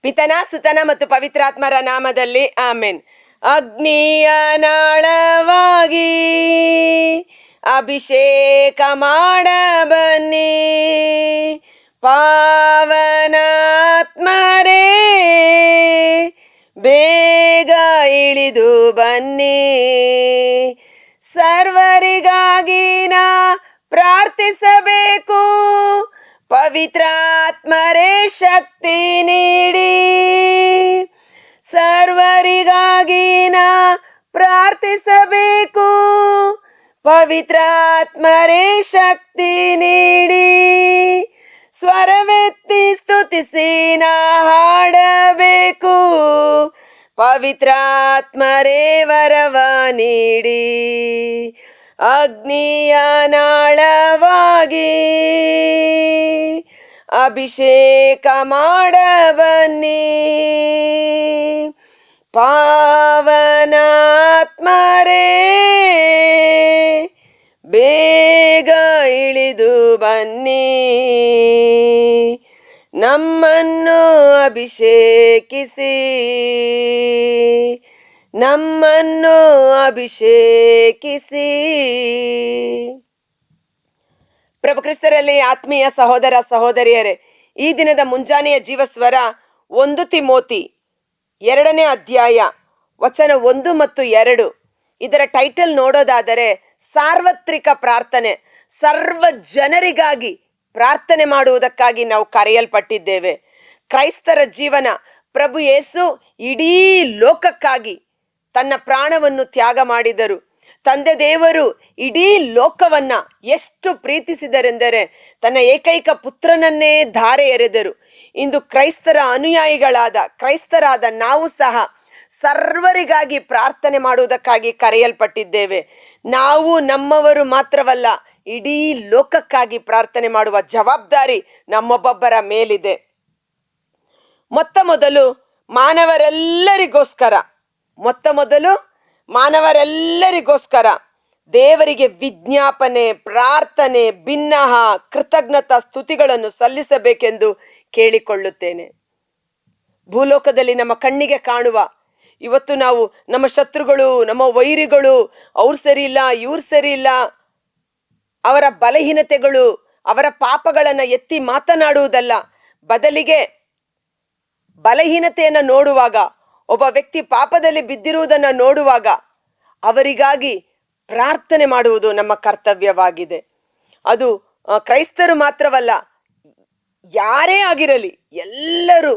ಪಿತನ ಸುತನ ಮತ್ತು ಪವಿತ್ರಾತ್ಮರ ನಾಮದಲ್ಲಿ ಆಮೆನ್. ಅಗ್ನಿಯ ನಾಳವಾಗಿ ಅಭಿಷೇಕ ಮಾಡ ಬನ್ನಿ, ಪಾವನಾತ್ಮರೇ ಬೇಗ ಇಳಿದು ಬನ್ನಿ. ಸರ್ವರಿಗಾಗಿ ನಾ ಪ್ರಾರ್ಥಿಸಬೇಕು, ಪವಿತ್ರಾತ್ಮರೇ ಶಕ್ತಿ ನೀಡಿ. ಸರ್ವರಿಗಾಗಿ ನಾ ಪ್ರಾರ್ಥಿಸಬೇಕು, ಪವಿತ್ರಾತ್ಮರೇ ಶಕ್ತಿ ನೀಡಿ. ಸ್ವರವೆತ್ತಿ ಸ್ತುತಿಸಿ ನಾ ಹಾಡಬೇಕು, ಪವಿತ್ರಾತ್ಮರೇ ವರವ ನೀಡಿ. ಅಗ್ನಿಯ ನಾಳವಾಗಿ ಅಭಿಷೇಕ ಮಾಡ ಬನ್ನಿ, ಪಾವನಾತ್ಮರೇ ಬೇಗ ಇಳಿದು ಬನ್ನಿ. ನಮ್ಮನ್ನು ಅಭಿಷೇಕಿಸಿ, ನಮ್ಮನ್ನು ಅಭಿಷೇಕಿಸಿ. ಪ್ರಭು ಕ್ರಿಸ್ತರಲ್ಲಿ ಆತ್ಮೀಯ ಸಹೋದರ ಸಹೋದರಿಯರೇ, ಈ ದಿನದ ಮುಂಜಾನೆಯ ಜೀವಸ್ವರ 1 ತಿಮೋತಿ 2ನೇ ಅಧ್ಯಾಯ ವಚನ 1 ಮತ್ತು 2. ಇದರ ಟೈಟಲ್ ನೋಡೋದಾದರೆ ಸಾರ್ವತ್ರಿಕ ಪ್ರಾರ್ಥನೆ. ಸರ್ವ ಜನರಿಗಾಗಿ ಪ್ರಾರ್ಥನೆ ಮಾಡುವುದಕ್ಕಾಗಿ ನಾವು ಕರೆಯಲ್ಪಟ್ಟಿದ್ದೇವೆ. ಕ್ರೈಸ್ತರ ಜೀವನ, ಪ್ರಭು ಯೇಸು ಇಡೀ ಲೋಕಕ್ಕಾಗಿ ತನ್ನ ಪ್ರಾಣವನ್ನು ತ್ಯಾಗ ಮಾಡಿದರು. ತಂದೆ ದೇವರು ಇಡೀ ಲೋಕವನ್ನ ಎಷ್ಟು ಪ್ರೀತಿಸಿದರೆಂದರೆ ತನ್ನ ಏಕೈಕ ಪುತ್ರನನ್ನೇ ಧಾರೆ ಎರೆದರು. ಇಂದು ಕ್ರೈಸ್ತರ ಕ್ರೈಸ್ತರಾದ ನಾವು ಸಹ ಸರ್ವರಿಗಾಗಿ ಪ್ರಾರ್ಥನೆ ಮಾಡುವುದಕ್ಕಾಗಿ ಕರೆಯಲ್ಪಟ್ಟಿದ್ದೇವೆ. ನಾವು ನಮ್ಮವರು ಮಾತ್ರವಲ್ಲ, ಇಡೀ ಲೋಕಕ್ಕಾಗಿ ಪ್ರಾರ್ಥನೆ ಮಾಡುವ ಜವಾಬ್ದಾರಿ ನಮ್ಮೊಬ್ಬೊಬ್ಬರ ಮೇಲಿದೆ. ಮೊತ್ತ ಮೊದಲು ಮಾನವರೆಲ್ಲರಿಗೋಸ್ಕರ ದೇವರಿಗೆ ವಿಜ್ಞಾಪನೆ, ಪ್ರಾರ್ಥನೆ, ಭಿನ್ನಹ ಕೃತಜ್ಞತಾ ಸ್ತುತಿಗಳನ್ನು ಸಲ್ಲಿಸಬೇಕೆಂದು ಕೇಳಿಕೊಳ್ಳುತ್ತೇನೆ. ಭೂಲೋಕದಲ್ಲಿ ನಮ್ಮ ಕಣ್ಣಿಗೆ ಕಾಣುವ, ಇವತ್ತು ನಾವು ನಮ್ಮ ಶತ್ರುಗಳು, ನಮ್ಮ ವೈರಿಗಳು, ಅವ್ರು ಸರಿ ಇಲ್ಲ, ಇವ್ರು ಸರಿ ಇಲ್ಲ, ಅವರ ಬಲಹೀನತೆಗಳು, ಅವರ ಪಾಪಗಳನ್ನು ಎತ್ತಿ ಮಾತನಾಡುವುದಲ್ಲ. ಬದಲಿಗೆ ಬಲಹೀನತೆಯನ್ನು ನೋಡುವಾಗ, ಒಬ್ಬ ವ್ಯಕ್ತಿ ಪಾಪದಲ್ಲಿ ಬಿದ್ದಿರುವುದನ್ನು ನೋಡುವಾಗ ಅವರಿಗಾಗಿ ಪ್ರಾರ್ಥನೆ ಮಾಡುವುದು ನಮ್ಮ ಕರ್ತವ್ಯವಾಗಿದೆ. ಅದು ಕ್ರೈಸ್ತರು ಮಾತ್ರವಲ್ಲ, ಯಾರೇ ಆಗಿರಲಿ, ಎಲ್ಲರೂ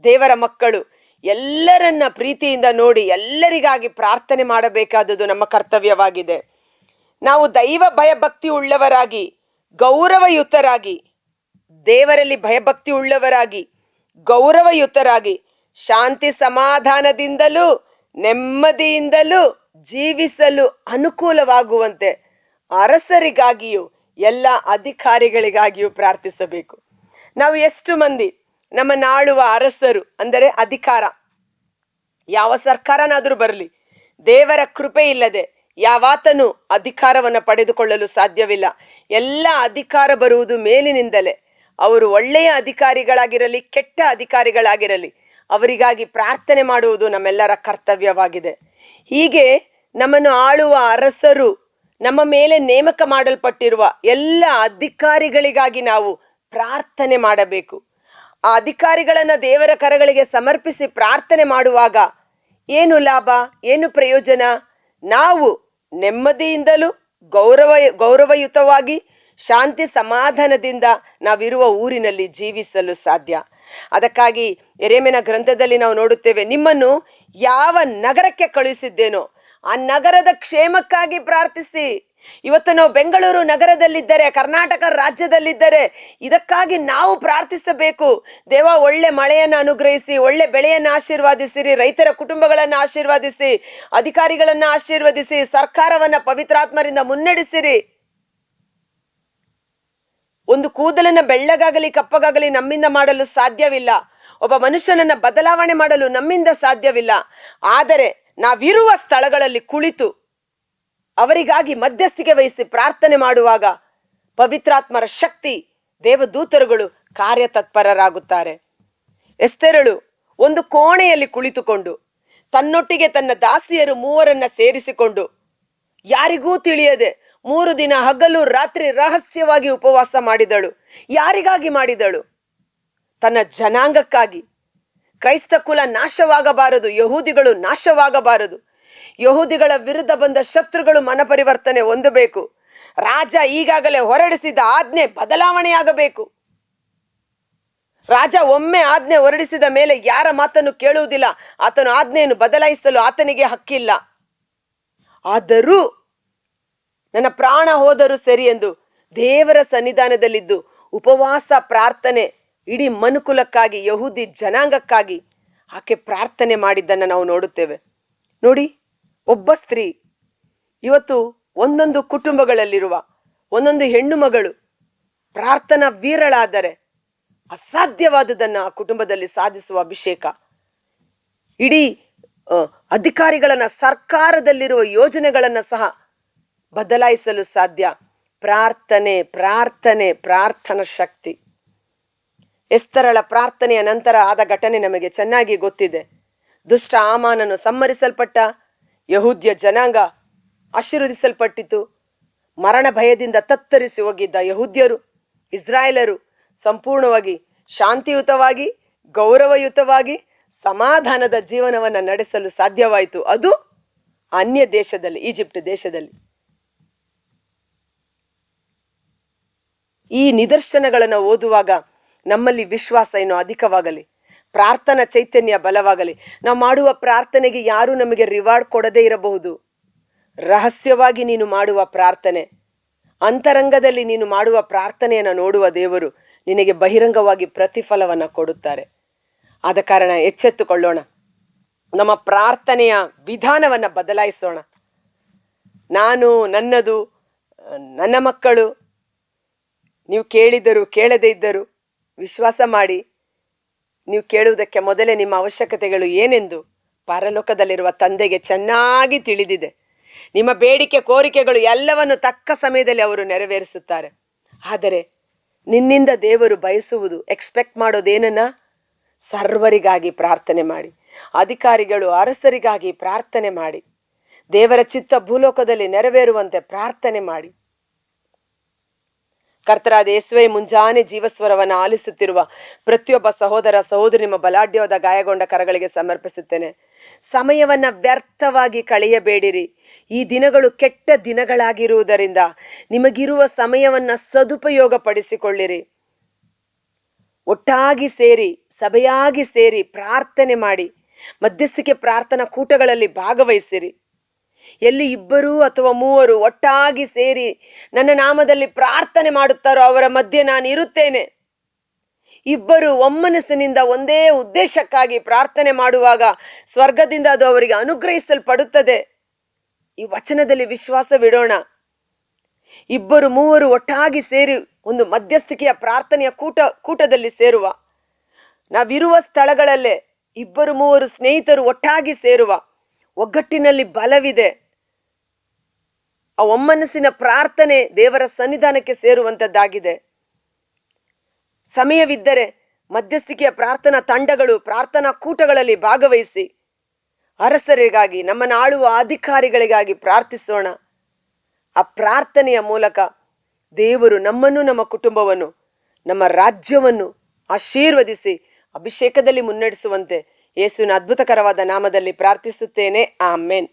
ದೇವರ ಮಕ್ಕಳು. ಎಲ್ಲರನ್ನ ಪ್ರೀತಿಯಿಂದ ನೋಡಿ ಎಲ್ಲರಿಗಾಗಿ ಪ್ರಾರ್ಥನೆ ಮಾಡಬೇಕಾದುದು ನಮ್ಮ ಕರ್ತವ್ಯವಾಗಿದೆ. ನಾವು ದೈವ ಭಯಭಕ್ತಿ ಉಳ್ಳವರಾಗಿ, ಗೌರವಯುತರಾಗಿ, ದೇವರಲ್ಲಿ ಭಯಭಕ್ತಿ ಉಳ್ಳವರಾಗಿ, ಗೌರವಯುತರಾಗಿ, ಶಾಂತಿ ಸಮಾಧಾನದಿಂದಲೂ ನೆಮ್ಮದಿಯಿಂದಲೂ ಜೀವಿಸಲು ಅನುಕೂಲವಾಗುವಂತೆ ಅರಸರಿಗಾಗಿಯೂ ಎಲ್ಲ ಅಧಿಕಾರಿಗಳಿಗಾಗಿಯೂ ಪ್ರಾರ್ಥಿಸಬೇಕು. ನಾವು ಎಷ್ಟು ಮಂದಿ ನಮ್ಮನ್ನಾಳುವ ಅರಸರು ಅಂದರೆ ಅಧಿಕಾರ, ಯಾವ ಸರ್ಕಾರನಾದರೂ ಬರಲಿ, ದೇವರ ಕೃಪೆ ಇಲ್ಲದೆ ಯಾವಾತನೂ ಅಧಿಕಾರವನ್ನು ಪಡೆದುಕೊಳ್ಳಲು ಸಾಧ್ಯವಿಲ್ಲ. ಎಲ್ಲ ಅಧಿಕಾರ ಬರುವುದು ಮೇಲಿನಿಂದಲೇ. ಅವರು ಒಳ್ಳೆಯ ಅಧಿಕಾರಿಗಳಾಗಿರಲಿ, ಕೆಟ್ಟ ಅಧಿಕಾರಿಗಳಾಗಿರಲಿ, ಅವರಿಗಾಗಿ ಪ್ರಾರ್ಥನೆ ಮಾಡುವುದು ನಮ್ಮೆಲ್ಲರ ಕರ್ತವ್ಯವಾಗಿದೆ. ಹೀಗೆ ನಮ್ಮನ್ನು ಆಳುವ ಅರಸರು, ನಮ್ಮ ಮೇಲೆ ನೇಮಕ ಮಾಡಲ್ಪಟ್ಟಿರುವ ಎಲ್ಲ ಅಧಿಕಾರಿಗಳಿಗಾಗಿ ನಾವು ಪ್ರಾರ್ಥನೆ ಮಾಡಬೇಕು. ಆ ಅಧಿಕಾರಿಗಳನ್ನು ದೇವರ ಕರಗಳಿಗೆ ಸಮರ್ಪಿಸಿ ಪ್ರಾರ್ಥನೆ ಮಾಡುವಾಗ ಏನು ಲಾಭ, ಏನು ಪ್ರಯೋಜನ? ನಾವು ನೆಮ್ಮದಿಯಿಂದಲೂ ಗೌರವಯುತವಾಗಿ ಶಾಂತಿ ಸಮಾಧಾನದಿಂದ ನಾವಿರುವ ಊರಿನಲ್ಲಿ ಜೀವಿಸಲು ಸಾಧ್ಯ. ಅದಕ್ಕಾಗಿ ಯೆರೆಮೀಯನ ಗ್ರಂಥದಲ್ಲಿ ನಾವು ನೋಡುತ್ತೇವೆ, ನಿಮ್ಮನ್ನು ಯಾವ ನಗರಕ್ಕೆ ಕಳುಹಿಸಿದ್ದೇನೋ ಆ ನಗರದ ಕ್ಷೇಮಕ್ಕಾಗಿ ಪ್ರಾರ್ಥಿಸಿ. ಇವತ್ತು ನಾವು ಬೆಂಗಳೂರು ನಗರದಲ್ಲಿದ್ದರೆ, ಕರ್ನಾಟಕ ರಾಜ್ಯದಲ್ಲಿದ್ದರೆ ಇದಕ್ಕಾಗಿ ನಾವು ಪ್ರಾರ್ಥಿಸಬೇಕು. ದೇವ ಒಳ್ಳೆ ಮಳೆಯನ್ನು ಅನುಗ್ರಹಿಸಿ, ಒಳ್ಳೆ ಬೆಳೆಯನ್ನು ಆಶೀರ್ವಾದಿಸಿರಿ, ರೈತರ ಕುಟುಂಬಗಳನ್ನು ಆಶೀರ್ವಾದಿಸಿ, ಅಧಿಕಾರಿಗಳನ್ನು ಆಶೀರ್ವದಿಸಿ, ಸರ್ಕಾರವನ್ನು ಪವಿತ್ರಾತ್ಮರಿಂದ ಮುನ್ನಡೆಸಿರಿ. ಒಂದು ಕೂದಲನ್ನ ಬೆಳ್ಳಗಾಗಲಿ ಕಪ್ಪಗಾಗಲಿ ನಮ್ಮಿಂದ ಮಾಡಲು ಸಾಧ್ಯವಿಲ್ಲ. ಒಬ್ಬ ಮನುಷ್ಯನನ್ನ ಬದಲಾವಣೆ ಮಾಡಲು ನಮ್ಮಿಂದ ಸಾಧ್ಯವಿಲ್ಲ. ಆದರೆ ನಾವಿರುವ ಸ್ಥಳಗಳಲ್ಲಿ ಕುಳಿತು ಅವರಿಗಾಗಿ ಮಧ್ಯಸ್ಥಿಕೆ ವಹಿಸಿ ಪ್ರಾರ್ಥನೆ ಮಾಡುವಾಗ ಪವಿತ್ರಾತ್ಮರ ಶಕ್ತಿ, ದೇವದೂತರುಗಳು ಕಾರ್ಯತತ್ಪರರಾಗುತ್ತಾರೆ. ಎಸ್ತೇರಳು ಒಂದು ಕೋಣೆಯಲ್ಲಿ ಕುಳಿತುಕೊಂಡು ತನ್ನೊಟ್ಟಿಗೆ ತನ್ನ ದಾಸಿಯರು ಮೂವರನ್ನ ಸೇರಿಸಿಕೊಂಡು ಯಾರಿಗೂ ತಿಳಿಯದೆ 3 ದಿನ ಹಗಲು ರಾತ್ರಿ ರಹಸ್ಯವಾಗಿ ಉಪವಾಸ ಮಾಡಿದಳು. ಯಾರಿಗಾಗಿ ಮಾಡಿದಳು? ತನ್ನ ಜನಾಂಗಕ್ಕಾಗಿ. ಕ್ರೈಸ್ತ ಕುಲ ನಾಶವಾಗಬಾರದು, ಯಹೂದಿಗಳು ನಾಶವಾಗಬಾರದು. ಯಹೂದಿಗಳ ವಿರುದ್ಧ ಬಂದ ಶತ್ರುಗಳು ಮನಪರಿವರ್ತನೆ ಹೊಂದಬೇಕು. ರಾಜ ಈಗಾಗಲೇ ಹೊರಡಿಸಿದ ಆಜ್ಞೆ ಬದಲಾವಣೆಯಾಗಬೇಕು. ರಾಜ ಒಮ್ಮೆ ಆಜ್ಞೆ ಹೊರಡಿಸಿದ ಮೇಲೆ ಯಾರ ಮಾತನ್ನು ಕೇಳುವುದಿಲ್ಲ. ಆತನು ಆಜ್ಞೆಯನ್ನು ಬದಲಾಯಿಸಲು ಆತನಿಗೆ ಹಕ್ಕಿಲ್ಲ. ಆದರೂ ನನ್ನ ಪ್ರಾಣ ಹೋದರೂ ಸರಿ ಎಂದು ದೇವರ ಸನ್ನಿಧಾನದಲ್ಲಿದ್ದು ಉಪವಾಸ ಪ್ರಾರ್ಥನೆ, ಇಡೀ ಮನುಕುಲಕ್ಕಾಗಿ, ಯಹೂದಿ ಜನಾಂಗಕ್ಕಾಗಿ ಆಕೆ ಪ್ರಾರ್ಥನೆ ಮಾಡಿದ್ದನ್ನು ನಾವು ನೋಡುತ್ತೇವೆ. ನೋಡಿ, ಒಬ್ಬ ಸ್ತ್ರೀ ಇವತ್ತು ಒಂದೊಂದು ಕುಟುಂಬಗಳಲ್ಲಿರುವ ಒಂದೊಂದು ಹೆಣ್ಣು ಮಗಳು ಪ್ರಾರ್ಥನಾ ವೀರಳಾದರೆ ಅಸಾಧ್ಯವಾದದನ್ನು ಆ ಕುಟುಂಬದಲ್ಲಿ ಸಾಧಿಸುವ ಅಭಿಷೇಕ. ಇಡೀ ಅಧಿಕಾರಿಗಳನ್ನ, ಸರ್ಕಾರದಲ್ಲಿರುವ ಯೋಜನೆಗಳನ್ನ ಸಹ ಬದಲಾಯಿಸಲು ಸಾಧ್ಯ. ಪ್ರಾರ್ಥನೆ, ಪ್ರಾರ್ಥನೆ, ಪ್ರಾರ್ಥನಾ ಶಕ್ತಿ. ಎಸ್ತರಳ ಪ್ರಾರ್ಥನೆಯ ನಂತರ ಆದ ಘಟನೆ ನಮಗೆ ಚೆನ್ನಾಗಿ ಗೊತ್ತಿದೆ. ದುಷ್ಟ ಆಮಾನನು ಸಂಹರಿಸಲ್ಪಟ್ಟ, ಯಹೂದ್ಯ ಜನಾಂಗ ಆಶೀರ್ವದಿಸಲ್ಪಟ್ಟಿತು. ಮರಣ ಭಯದಿಂದ ತತ್ತರಿಸಿ ಹೋಗಿದ್ದ ಯಹೂದ್ಯರು, ಇಸ್ರಾಯೇಲರು ಸಂಪೂರ್ಣವಾಗಿ ಶಾಂತಿಯುತವಾಗಿ, ಗೌರವಯುತವಾಗಿ, ಸಮಾಧಾನದ ಜೀವನವನ್ನು ನಡೆಸಲು ಸಾಧ್ಯವಾಯಿತು. ಅದು ಅನ್ಯ ದೇಶದಲ್ಲಿ, ಈಜಿಪ್ಟ್ ದೇಶದಲ್ಲಿ. ಈ ನಿದರ್ಶನಗಳನ್ನು ಓದುವಾಗ ನಮ್ಮಲ್ಲಿ ವಿಶ್ವಾಸ ಇನ್ನೂ ಅಧಿಕವಾಗಲಿ, ಪ್ರಾರ್ಥನಾ ಚೈತನ್ಯ ಬಲವಾಗಲಿ. ನಾವು ಮಾಡುವ ಪ್ರಾರ್ಥನೆಗೆ ಯಾರೂ ನಮಗೆ ರಿವಾರ್ಡ್ ಕೊಡದೇ ಇರಬಹುದು. ರಹಸ್ಯವಾಗಿ ನೀನು ಮಾಡುವ ಪ್ರಾರ್ಥನೆ, ಅಂತರಂಗದಲ್ಲಿ ನೀನು ಮಾಡುವ ಪ್ರಾರ್ಥನೆಯನ್ನು ನೋಡುವ ದೇವರು ನಿನಗೆ ಬಹಿರಂಗವಾಗಿ ಪ್ರತಿಫಲವನ್ನು ಕೊಡುತ್ತಾರೆ. ಆದ ಕಾರಣ ಎಚ್ಚೆತ್ತುಕೊಳ್ಳೋಣ, ನಮ್ಮ ಪ್ರಾರ್ಥನೆಯ ವಿಧಾನವನ್ನು ಬದಲಾಯಿಸೋಣ. ನಾನು, ನನ್ನದು, ನನ್ನ ಮಕ್ಕಳು, ನೀವು ಕೇಳಿದರೂ ಕೇಳದೇ ಇದ್ದರೂ ವಿಶ್ವಾಸ ಮಾಡಿ. ನೀವು ಕೇಳುವುದಕ್ಕೆ ಮೊದಲೇ ನಿಮ್ಮ ಅವಶ್ಯಕತೆಗಳು ಏನೆಂದು ಪರಲೋಕದಲ್ಲಿರುವ ತಂದೆಗೆ ಚೆನ್ನಾಗಿ ತಿಳಿದಿದೆ. ನಿಮ್ಮ ಬೇಡಿಕೆ, ಕೋರಿಕೆಗಳು ಎಲ್ಲವನ್ನು ತಕ್ಕ ಸಮಯದಲ್ಲಿ ಅವರು ನೆರವೇರಿಸುತ್ತಾರೆ. ಆದರೆ ನಿನ್ನಿಂದ ದೇವರು ಬಯಸುವುದು, ಎಕ್ಸ್ಪೆಕ್ಟ್ ಮಾಡೋದೇನನ್ನ? ಸರ್ವರಿಗಾಗಿ ಪ್ರಾರ್ಥನೆ ಮಾಡಿ, ಅಧಿಕಾರಿಗಳು ಅರಸರಿಗಾಗಿ ಪ್ರಾರ್ಥನೆ ಮಾಡಿ, ದೇವರ ಚಿತ್ತ ಭೂಲೋಕದಲ್ಲಿ ನೆರವೇರುವಂತೆ ಪ್ರಾರ್ಥನೆ ಮಾಡಿ. ಕರ್ತರಾದ ಯೇಸುವೇ, ಮುಂಜಾನೆ ಜೀವಸ್ವರವನ್ನು ಆಲಿಸುತ್ತಿರುವ ಪ್ರತಿಯೊಬ್ಬ ಸಹೋದರ ಸಹೋದರಿ ನಿಮ್ಮ ಬಲಾಢ್ಯವಾದ ಗಾಯಗೊಂಡ ಕರಗಳಿಗೆ ಸಮರ್ಪಿಸುತ್ತೇನೆ. ಸಮಯವನ್ನು ವ್ಯರ್ಥವಾಗಿ ಕಳೆಯಬೇಡಿರಿ. ಈ ದಿನಗಳು ಕೆಟ್ಟ ದಿನಗಳಾಗಿರುವುದರಿಂದ ನಿಮಗಿರುವ ಸಮಯವನ್ನು ಸದುಪಯೋಗ ಪಡಿಸಿಕೊಳ್ಳಿರಿ. ಒಟ್ಟಾಗಿ ಸೇರಿ, ಸಭೆಯಾಗಿ ಸೇರಿ ಪ್ರಾರ್ಥನೆ ಮಾಡಿ. ಮಧ್ಯಸ್ಥಿಕೆ ಪ್ರಾರ್ಥನಾ ಕೂಟಗಳಲ್ಲಿ ಭಾಗವಹಿಸಿರಿ. ಎಲ್ಲಿ 2 ಅಥವಾ 3 ಒಟ್ಟಾಗಿ ಸೇರಿ ನನ್ನ ನಾಮದಲ್ಲಿ ಪ್ರಾರ್ಥನೆ ಮಾಡುತ್ತಾರೋ ಅವರ ಮಧ್ಯೆ ನಾನು ಇರುತ್ತೇನೆ. 2 ಒಮ್ಮನಸ್ಸಿನಿಂದ ಒಂದೇ ಉದ್ದೇಶಕ್ಕಾಗಿ ಪ್ರಾರ್ಥನೆ ಮಾಡುವಾಗ ಸ್ವರ್ಗದಿಂದ ಅದು ಅವರಿಗೆ ಅನುಗ್ರಹಿಸಲ್ಪಡುತ್ತದೆ. ಈ ವಚನದಲ್ಲಿ ವಿಶ್ವಾಸವಿಡೋಣ. 2 3 ಒಟ್ಟಾಗಿ ಸೇರಿ ಒಂದು ಮಧ್ಯಸ್ಥಿಕೆಯ ಪ್ರಾರ್ಥನೆಯ ಕೂಟದಲ್ಲಿ ಸೇರುವ, ನಾವಿರುವ ಸ್ಥಳಗಳಲ್ಲೇ 2 3 ಸ್ನೇಹಿತರು ಒಟ್ಟಾಗಿ ಸೇರುವ, ಒಗ್ಗಟ್ಟಿನಲ್ಲಿ ಬಲವಿದೆ. ಆ ಒಮ್ಮನಸ್ಸಿನ ಪ್ರಾರ್ಥನೆ ದೇವರ ಸನ್ನಿಧಾನಕ್ಕೆ ಸೇರುವಂಥದ್ದಾಗಿದೆ. ಸಮಯವಿದ್ದರೆ ಮಧ್ಯಸ್ಥಿಕೆಯ ಪ್ರಾರ್ಥನಾ ತಂಡಗಳು, ಪ್ರಾರ್ಥನಾ ಕೂಟಗಳಲ್ಲಿ ಭಾಗವಹಿಸಿ ಅರಸರಿಗಾಗಿ, ನಮ್ಮನ್ನು ಆಳುವ ಅಧಿಕಾರಿಗಳಿಗಾಗಿ ಪ್ರಾರ್ಥಿಸೋಣ. ಆ ಪ್ರಾರ್ಥನೆಯ ಮೂಲಕ ದೇವರು ನಮ್ಮನ್ನು, ನಮ್ಮ ಕುಟುಂಬವನ್ನು, ನಮ್ಮ ರಾಜ್ಯವನ್ನು ಆಶೀರ್ವದಿಸಿ ಅಭಿಷೇಕದಲ್ಲಿ ಮುನ್ನಡೆಸುವಂತೆ ಯೇಸುವಿನ ಅದ್ಭುತಕರವಾದ ನಾಮದಲ್ಲಿ ಪ್ರಾರ್ಥಿಸುತ್ತೇನೆ. ಆಮೆನ್.